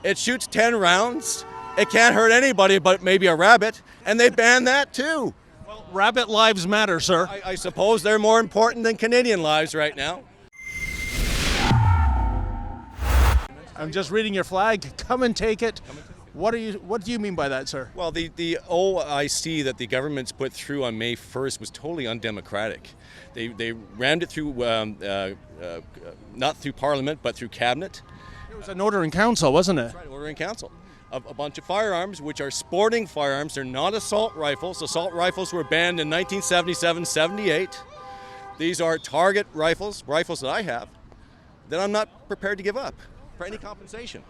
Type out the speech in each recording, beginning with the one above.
It shoots 10 rounds. It can't hurt anybody but maybe a rabbit, and they banned that too. Well, rabbit lives matter, sir. I suppose they're more important than Canadian lives right now. I'm just reading your flag. Come and take it. What do you mean by that, sir? Well, the OIC that the government's put through on May 1st was totally undemocratic. They rammed it through, not through Parliament, but through Cabinet. It was an order in council, wasn't it? That's right, order in council. A bunch of firearms, which are sporting firearms. They're not assault rifles. Assault rifles were banned in 1977-78. These are target rifles that I have, that I'm not prepared to give up for any compensation.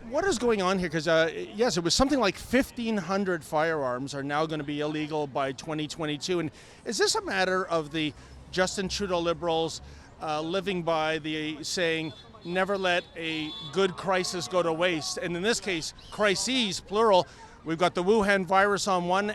What is going on here? Because, yes, it was something like 1,500 firearms are now going to be illegal by 2022. And is this a matter of the Justin Trudeau Liberals living by the saying, never let a good crisis go to waste? And in this case, crises, plural. We've got the Wuhan virus on one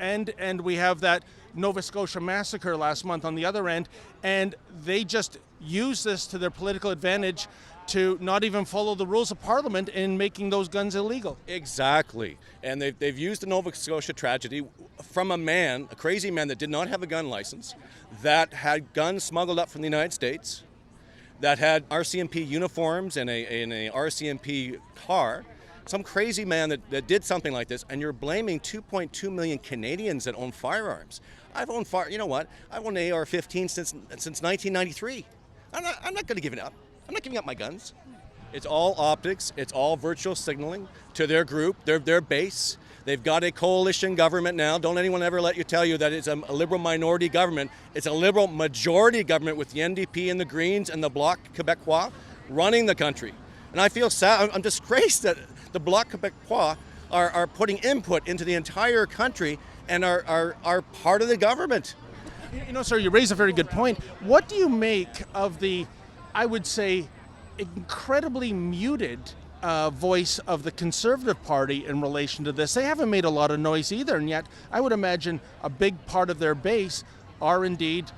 end, and we have that Nova Scotia massacre last month on the other end. And they just use this to their political advantage to not even follow the rules of Parliament in making those guns illegal. Exactly. And they've used the Nova Scotia tragedy from a crazy man that did not have a gun license, that had guns smuggled up from the United States, that had RCMP uniforms and a RCMP car. Some crazy man that did something like this, and you're blaming 2.2 million Canadians that own firearms. I've owned you know what? I've owned an AR-15 since 1993. I'm not going to give it up. I'm not giving up my guns. It's all optics. It's all virtual signaling to their group, their base. They've got a coalition government now. Don't anyone ever let you tell you that it's a liberal minority government. It's a liberal majority government with the NDP and the Greens and the Bloc Québécois running the country. And I feel sad. I'm disgraced that the Bloc Québécois are putting input into the entire country and are part of the government. You know, sir, you raise a very good point. What do you make of the, I would say, incredibly muted voice of the Conservative Party in relation to this? They haven't made a lot of noise either, and yet I would imagine a big part of their base are indeed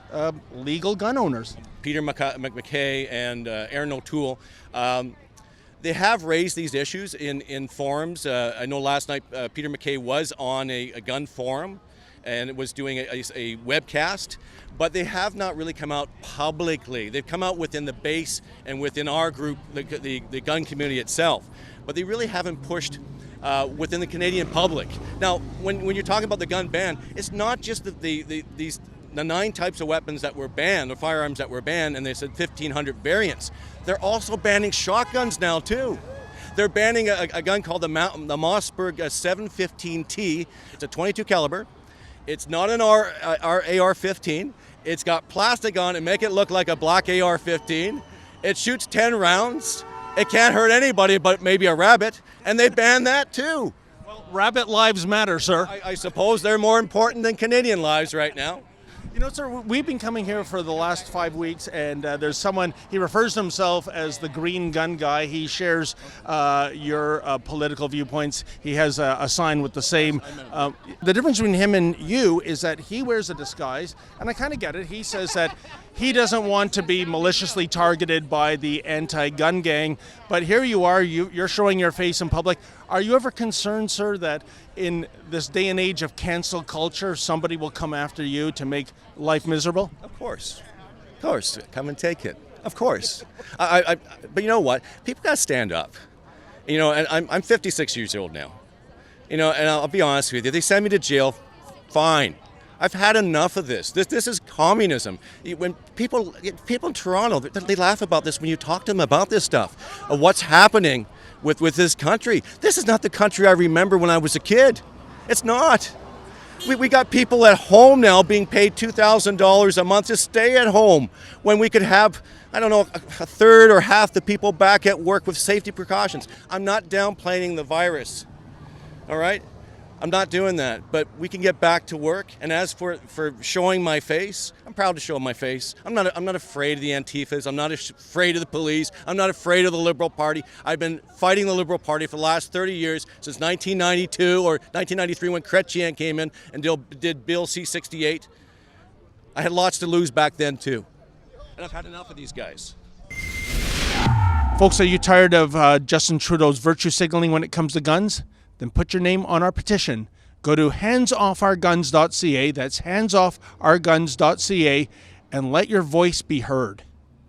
legal gun owners. Peter McKay and Aaron O'Toole, they have raised these issues in forums. I know last night Peter McKay was on a gun forum and it was doing a webcast, but they have not really come out publicly. They've come out within the base and within our group, the gun community itself, but they really haven't pushed within the Canadian public. Now, when you're talking about the gun ban, it's not just the 9 types of weapons that were banned, or firearms that were banned, and they said 1,500 variants. They're also banning shotguns now too. They're banning a gun called the Mossberg 715T. It's a 22 caliber. It's not an AR-15. It's got plastic on it, make it look like a black AR-15. It shoots 10 rounds. It can't hurt anybody but maybe a rabbit, and they banned that too. Well, rabbit lives matter, sir. I suppose they're more important than Canadian lives right now. You know, sir, we've been coming here for the last 5 weeks, and there's someone, he refers to himself as the green gun guy. He shares your political viewpoints. He has a sign with the same. The difference between him and you is that he wears a disguise, and I kind of get it. He says that he doesn't want to be maliciously targeted by the anti-gun gang, but here you are, you're showing your face in public. Are you ever concerned, sir, that in this day and age of cancel culture, somebody will come after you to make life miserable? Of course. Come and take it. Of course. But you know what? People got to stand up. You know, and I'm 56 years old now. You know, and I'll be honest with you. They send me to jail, fine. I've had enough of this. This is communism. When people in Toronto, they laugh about this when you talk to them about this stuff, of what's happening with this country. This is not the country I remember when I was a kid. It's not. We got people at home now being paid $2,000 a month to stay at home when we could have, I don't know, a third or half the people back at work with safety precautions. I'm not downplaying the virus, all right? I'm not doing that, but we can get back to work. And as for showing my face, I'm proud to show my face. I'm not afraid of the Antifas. I'm not afraid of the police. I'm not afraid of the Liberal Party. I've been fighting the Liberal Party for the last 30 years, since 1992 or 1993 when Chrétien came in and did Bill C-68. I had lots to lose back then too. And I've had enough of these guys. Folks, are you tired of Justin Trudeau's virtue signaling when it comes to guns? Then put your name on our petition. Go to handsoffourguns.ca, that's handsoffourguns.ca, and let your voice be heard.